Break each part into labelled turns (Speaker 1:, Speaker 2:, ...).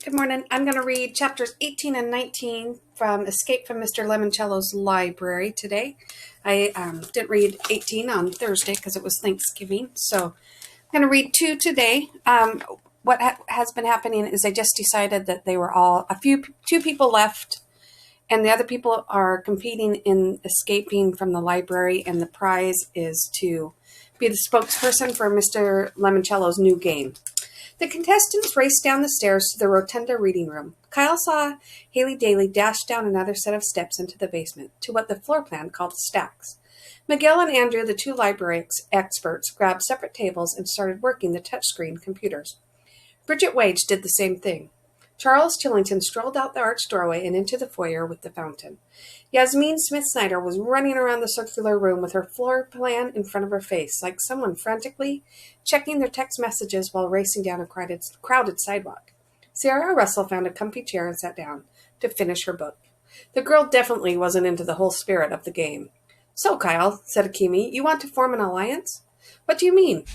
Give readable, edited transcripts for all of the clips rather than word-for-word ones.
Speaker 1: Good morning. I'm going to read chapters 18 and 19 from Escape from Mr. Lemoncello's Library today. I didn't read 18 on Thursday because it was Thanksgiving, so I'm going to read 2 today. What has been happening is I just decided that they were all, two people left, and the other people are competing in escaping from the library, and the prize is to be the spokesperson for Mr. Lemoncello's new game. The contestants raced down the stairs to the rotunda reading room. Kyle saw Haley Daly dash down another set of steps into the basement, to what the floor plan called stacks. Miguel and Andrew, the two library experts, grabbed separate tables and started working the touchscreen computers. Bridget Wage did the same thing. Charles Chillington strolled out the arched doorway and into the foyer with the fountain. Yasmin Smith-Snyder was running around the circular room with her floor plan in front of her face, like someone frantically checking their text messages while racing down a crowded sidewalk. Sierra Russell found a comfy chair and sat down to finish her book. The girl definitely wasn't into the whole spirit of the game. "So, Kyle," said Akimi, "you want to form an alliance?" "What do you mean?"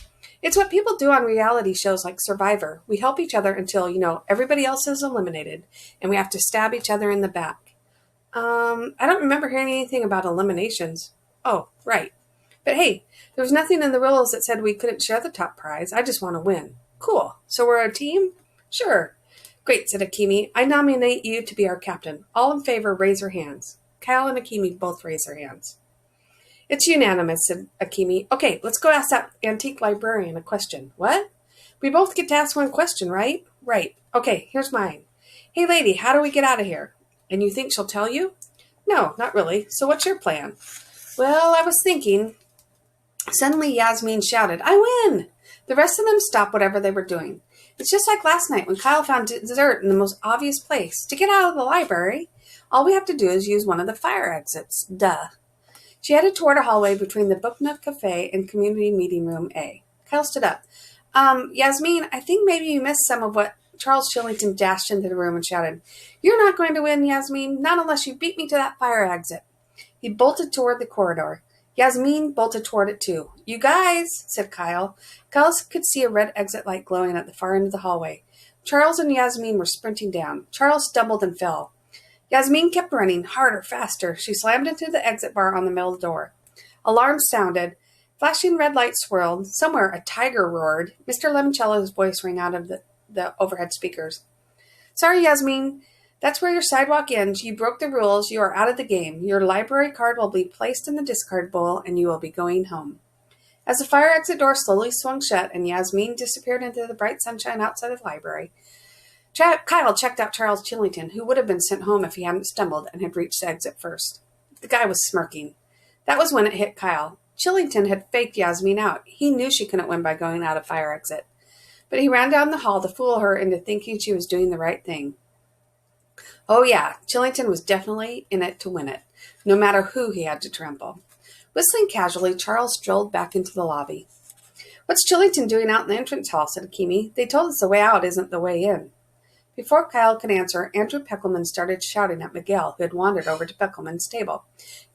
Speaker 1: "It's what people do on reality shows like Survivor. We help each other until, everybody else is eliminated, and we have to stab each other in the back." I don't remember hearing anything about eliminations." "Oh, right. But hey, there was nothing in the rules that said we couldn't share the top prize. I just want to win." "Cool. So we're a team?" "Sure." "Great," said Akimi. "I nominate you to be our captain. All in favor, raise your hands." Kyle and Akimi both raised their hands. "It's unanimous," said Akimi. "Okay, let's go ask that antique librarian a question." "What?" "We both get to ask one question, right?" "Right. Okay, here's mine. Hey, lady, how do we get out of here?" "And you think she'll tell you?" "No, not really. So what's your plan?" "Well, I was thinking." Suddenly Yasmin shouted, "I win!" The rest of them stopped whatever they were doing. "It's just like last night when Kyle found dessert in the most obvious place. To get out of the library, all we have to do is use one of the fire exits. Duh." She headed toward a hallway between the Book Nook Cafe and Community Meeting Room A. Kyle stood up. Yasmin, I think maybe you missed some of what..." Charles Chillington dashed into the room and shouted, "You're not going to win, Yasmin, not unless you beat me to that fire exit." He bolted toward the corridor. Yasmin bolted toward it too. "You guys," said Kyle. Kyle could see a red exit light glowing at the far end of the hallway. Charles and Yasmin were sprinting down. Charles stumbled and fell. Yasmin kept running, harder, faster. She slammed into the exit bar on the middle door. Alarms sounded. Flashing red lights swirled. Somewhere a tiger roared. Mr. Lemoncello's voice rang out of the overhead speakers. "Sorry, Yasmin. That's where your sidewalk ends. You broke the rules. You are out of the game. Your library card will be placed in the discard bowl, and you will be going home." As the fire exit door slowly swung shut and Yasmin disappeared into the bright sunshine outside the library, Kyle checked out Charles Chillington, who would have been sent home if he hadn't stumbled and had reached the exit first. The guy was smirking. That was when it hit Kyle. Chillington had faked Yasmin out. He knew she couldn't win by going out of fire exit. But he ran down the hall to fool her into thinking she was doing the right thing. Oh yeah, Chillington was definitely in it to win it, no matter who he had to trample. Whistling casually, Charles strolled back into the lobby. "What's Chillington doing out in the entrance hall?" said Akimi. "They told us the way out isn't the way in." Before Kyle could answer, Andrew Peckelman started shouting at Miguel, who had wandered over to Peckelman's table.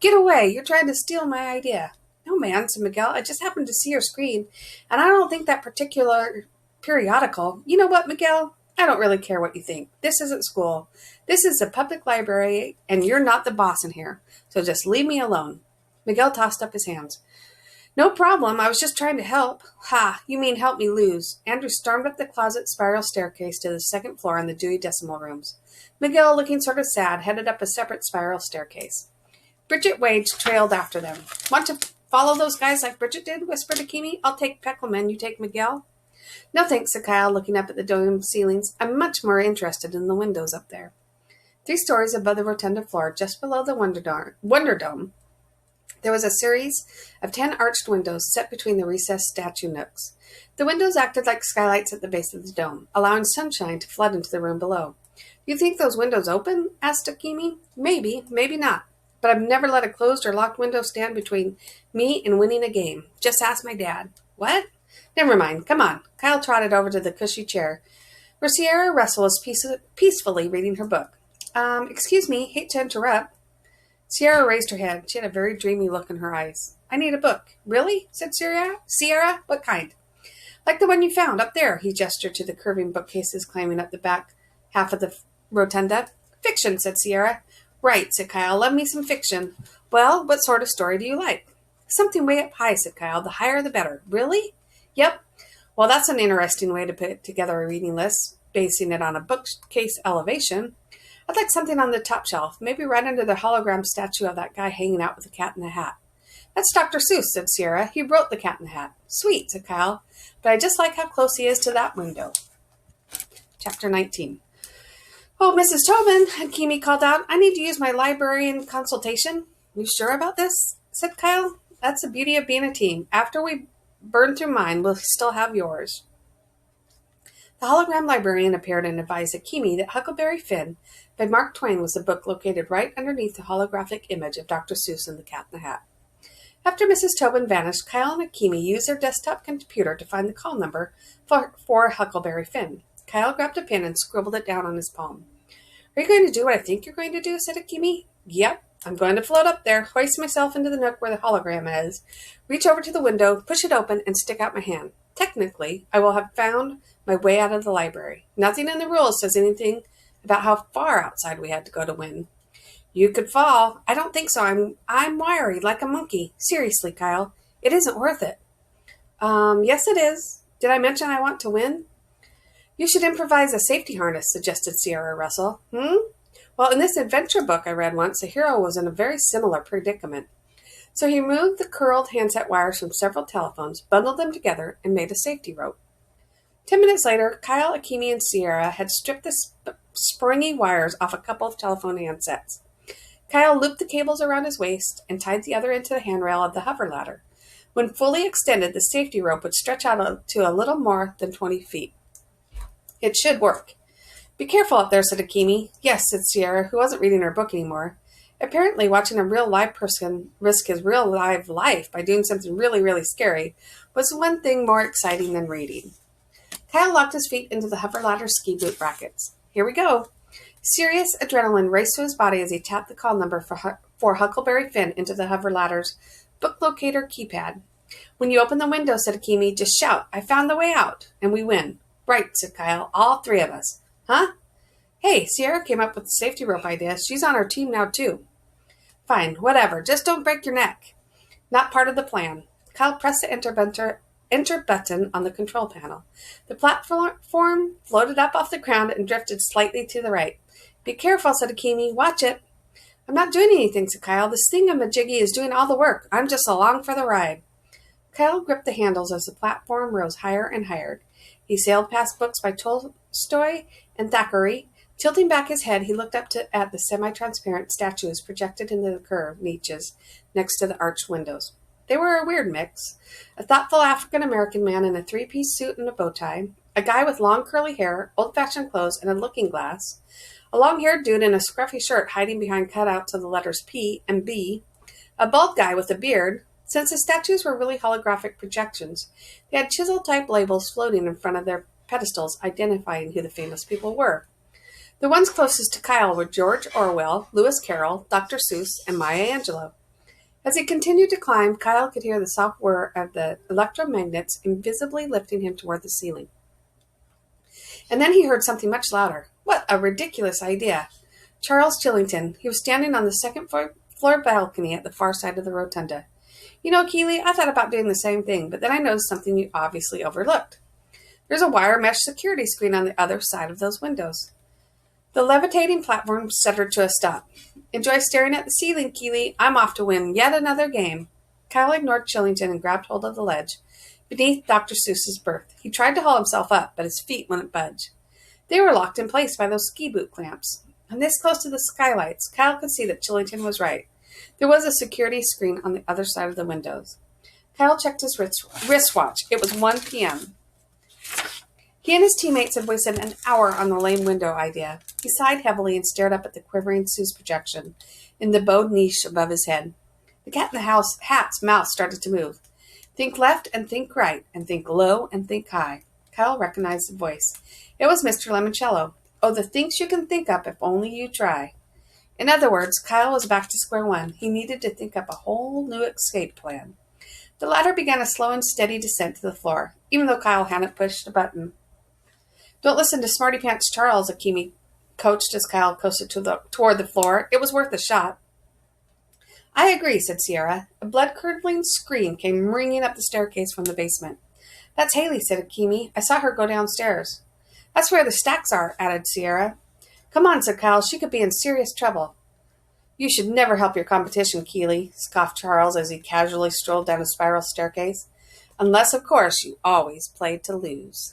Speaker 1: "Get away! You're trying to steal my idea." "No, man," said Miguel. "I just happened to see your screen, and I don't think that particular periodical..." "You know what, Miguel? I don't really care what you think. This isn't school. This is a public library, and you're not the boss in here. So just leave me alone." Miguel tossed up his hands. "No problem. I was just trying to help." "Ha, you mean help me lose." Andrew stormed up the closet spiral staircase to the second floor in the Dewey Decimal Rooms. Miguel, looking sort of sad, headed up a separate spiral staircase. Bridget Wage trailed after them. "Want to follow those guys like Bridget did?" whispered Akimi. "I'll take Peckelman. You take Miguel?" "No thanks," said Kyle, looking up at the dome ceilings. "I'm much more interested in the windows up there." 3 stories above the rotunda floor, just below the Wonder Dome, there was a series of 10 arched windows set between the recessed statue nooks. The windows acted like skylights at the base of the dome, allowing sunshine to flood into the room below. "You think those windows open?" asked Akimi. "Maybe, maybe not. But I've never let a closed or locked window stand between me and winning a game. Just ask my dad." "What?" "Never mind. Come on." Kyle trotted over to the cushy chair, where Sierra Russell was peacefully reading her book. Excuse me, hate to interrupt." Sierra raised her head. She had a very dreamy look in her eyes. "I need a book." "Really?" said Sierra. "Sierra? What kind?" "Like the one you found up there." He gestured to the curving bookcases climbing up the back half of the rotunda. Fiction, said Sierra. Right, said Kyle. Love me some fiction. Well, what sort of story do you like? Something way up high, said Kyle. The higher the better. Really? Yep. Well, that's an interesting way to put together a reading list, basing it on a bookcase elevation. I'd like something on the top shelf, maybe right under the hologram statue of that guy hanging out with the cat in the hat. That's Dr. Seuss, said Sierra. He wrote The Cat in the Hat. Sweet, said Kyle, but I just like how close he is to that window. Chapter 19. Oh, Mrs. Tobin, Hakimi called out, I need to use my librarian consultation. You sure about this? Said Kyle. That's the beauty of being a team. After we burn through mine, we'll still have yours. The hologram librarian appeared and advised Hakimi that Huckleberry Finn by Mark Twain was the book located right underneath the holographic image of Dr. Seuss and the Cat in the Hat. After Mrs. Tobin vanished, Kyle and Hakimi used their desktop computer to find the call number for Huckleberry Finn. Kyle grabbed a pen and scribbled it down on his palm. Are you going to do what I think you're going to do? Said Hakimi. Yep. I'm going to float up there, hoist myself into the nook where the hologram is, reach over to the window, push it open, and stick out my hand. Technically, I will have found my way out of the library. Nothing in the rules says anything about how far outside we had to go to win. You could fall. I don't think so. I'm wiry, like a monkey. Seriously, Kyle, it isn't worth it. Yes it is. Did I mention I want to win? You should improvise a safety harness, suggested Sierra Russell. Well, in this adventure book I read once, the hero was in a very similar predicament. So he removed the curled handset wires from several telephones, bundled them together, and made a safety rope. 10 minutes later, Kyle, Hakimi, and Sierra had stripped the springy wires off a couple of telephone handsets. Kyle looped the cables around his waist and tied the other end to the handrail of the hover ladder. When fully extended, the safety rope would stretch out to a little more than 20 feet. It should work. Be careful up there, said Hakimi. Yes, said Sierra, who wasn't reading her book anymore. Apparently, watching a real live person risk his real live life by doing something really, really scary was one thing more exciting than reading. Kyle locked his feet into the hover ladder ski boot brackets. Here we go. Serious adrenaline raced to his body as he tapped the call number for Huckleberry Finn into the hover ladder's book locator keypad. When you open the window, said Hakimi, just shout, I found the way out, and we win. Right, said Kyle, all three of us. Huh? Hey, Sierra came up with the safety rope idea. She's on our team now, too. Fine, whatever. Just don't break your neck. Not part of the plan. Kyle pressed the enter button on the control panel. The platform floated up off the ground and drifted slightly to the right. Be careful, said Hakimi. Watch it. I'm not doing anything, said Kyle. This thingamajiggy is doing all the work. I'm just along for the ride. Kyle gripped the handles as the platform rose higher and higher. He sailed past books by Tolstoy and Thackeray. Tilting back his head, he looked up at the semi-transparent statues projected into the curved niches next to the arched windows. They were a weird mix. A thoughtful African-American man in a three-piece suit and a bow tie, a guy with long curly hair, old-fashioned clothes, and a looking glass, a long-haired dude in a scruffy shirt hiding behind cutouts of the letters P and B, a bald guy with a beard. Since the statues were really holographic projections, they had chisel-type labels floating in front of their pedestals identifying who the famous people were. The ones closest to Kyle were George Orwell, Lewis Carroll, Dr. Seuss, and Maya Angelou. As he continued to climb, Kyle could hear the soft whir of the electromagnets invisibly lifting him toward the ceiling. And then he heard something much louder. What a ridiculous idea! Charles Chillington. He was standing on the second floor balcony at the far side of the rotunda. You know, Keeley, I thought about doing the same thing, but then I noticed something you obviously overlooked. There's a wire mesh security screen on the other side of those windows. The levitating platform stuttered to a stop. Enjoy staring at the ceiling, Keeley. I'm off to win yet another game. Kyle ignored Chillington and grabbed hold of the ledge beneath Dr. Seuss's berth. He tried to haul himself up, but his feet wouldn't budge. They were locked in place by those ski boot clamps. And this close to the skylights, Kyle could see that Chillington was right. There was a security screen on the other side of the windows. Kyle checked his wristwatch. It was 1 p.m. He and his teammates had wasted an hour on the lame window idea. He sighed heavily and stared up at the quivering Seuss projection in the bowed niche above his head. The cat in the hat's mouth started to move. Think left and think right, and think low and think high. Kyle recognized the voice. It was Mr. Lemoncello. Oh, the things you can think up if only you try. In other words, Kyle was back to square one. He needed to think up a whole new escape plan. The ladder began a slow and steady descent to the floor, even though Kyle hadn't pushed a button. Don't listen to Smarty Pants Charles, Hakimi coached as Kyle coasted toward the floor. It was worth a shot. I agree, said Sierra. A blood-curdling scream came ringing up the staircase from the basement. That's Haley, said Akimi. I saw her go downstairs. That's where the stacks are, added Sierra. Come on, said Kyle. She could be in serious trouble. You should never help your competition, Keeley, scoffed Charles as he casually strolled down a spiral staircase. Unless, of course, you always played to lose.